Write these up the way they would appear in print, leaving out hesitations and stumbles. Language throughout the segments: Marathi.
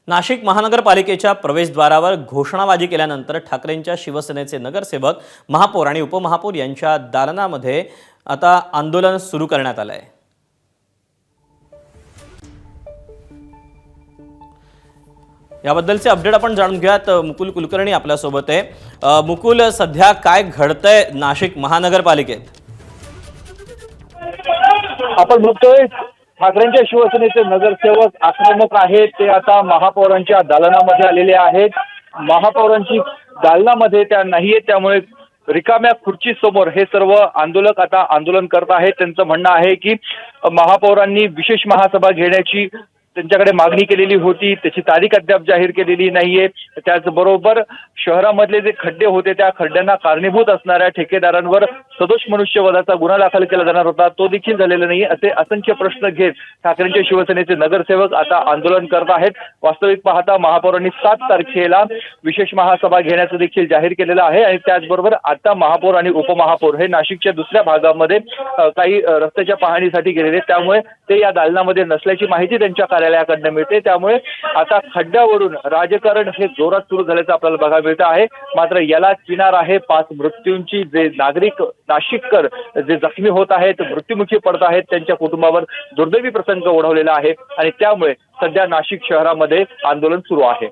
नाशिक महानगरपालिकेच्या प्रवेशद्वारावर घोषणाबाजी केल्यानंतर ठाकरेंच्या शिवसेनेचे नगरसेवक, महापौर आणि उपमहापौर यांच्या दालनामध्ये आता आंदोलन सुरू करण्यात आलं आहे। याबद्दलचे अपडेट आपण जाणून घेऊयात। मुकुल कुलकर्णी आपल्या सोबत आहे। मुकुल, सध्या काय घडतंय नाशिक महानगरपालिकेत? आपण बघतोय ठाकरेंच्या शिवसेनेचे नगरसेवक आक्रमक आहेत। ते आता महापौरांच्या दालनामध्ये आलेले आहेत। महापौरांची दालनामध्ये त्या नाहीये, त्यामुळे रिकाम्या खुर्ची समोर हे सर्व आंदोलक आता आंदोलन करत आहेत। त्यांचं म्हणणं आहे की महापौरांनी विशेष महासभा घेण्याची त्यांच्याकडे मागणी केलेली होती, त्याची तारीख अद्याप जाहीर केलेली नाहीये। त्याचबरोबर शहरामधले जे खड्डे होते त्या खड्ड्यांना कारणीभूत असणाऱ्या ठेकेदारांवर सदोष मनुष्यवधाचा गुन्हा दाखल केला जाणार होता, तो देखील झालेला नाही। असे असंख्य प्रश्न घेत ठाकरेंच्या शिवसेनेचे नगरसेवक आता आंदोलन करत आहेत। वास्तविक पाहता महापौरांनी 7 तारखेला विशेष महासभा घेण्याचं देखील जाहीर केलेलं आहे आणि त्याचबरोबर आता महापौर आणि उपमहापौर हे नाशिकच्या दुसऱ्या भागामध्ये काही रस्त्याच्या पाहणीसाठी गेलेले, त्यामुळे ते या दालनामध्ये नसल्याची माहिती त्यांच्या कार्यालयाकडनं मिळते। त्यामुळे आता खड्ड्यावरून राजकारण हे जोरात सुरू झाल्याचं आपल्याला बघायला मिळतं आहे। मात्र याला किनार आहे 5 मृत्यूंची। जे नागरिक नाशिककर जे जखमी होत आहेत, मृत्युमुखी पडत आहेत, त्यांच्या कुटुंबावर दुर्दैवी प्रसंग ओढवलेला आहे आणि त्यामुळे सध्या नाशिक शहरामध्ये आंदोलन सुरू आहे।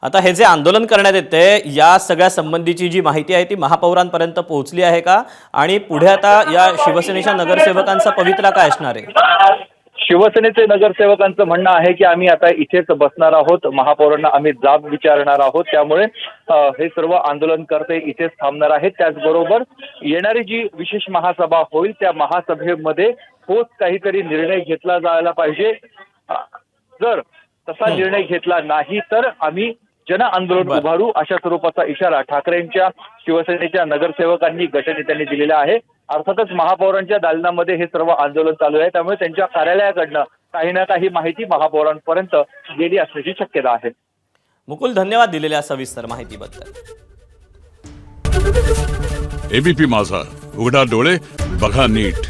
आता हे जे आंदोलन करण्यात येते या सगळ्या संबंधीची जी माहिती आहे ती महापौरांपर्यंत पोहोचली आहे का? आणि पुढे आता या शिवसेनेच्या नगरसेवकांचा पवित्रा काय असणार आहे? शिवसेनेचे नगरसेवकांचं म्हणणं आहे की आम्ही आता इथेच बसणार आहोत, महापौरांना आम्ही जाब विचारणार आहोत, त्यामुळे हे सर्व आंदोलनकर्ते इथेच थांबणार आहेत। त्याचबरोबर येणारी जी विशेष महासभा होईल त्या महासभेमध्ये ठोस काहीतरी निर्णय घेतला जायला पाहिजे। जर तसा निर्णय घेतला नाही तर आम्ही जन आंदोलन उभारू, अशा स्वरूपाचा इशारा ठाकरेंच्या शिवसेनेच्या नगरसेवकांनी गटनेत्यांनी दिलेला आहे। अर्थातच महापौरांच्या दालनामध्ये हे सर्व आंदोलन चालू आहे, त्यामुळे त्यांच्या कार्यालयाकडनं काही ना काही माहिती महापौरांपर्यंत गेली असण्याची शक्यता आहे। मुकुल, धन्यवाद दिलेल्या सविस्तर माहितीबद्दल। एबीपी माझा, उघडा डोळे बघा नीट।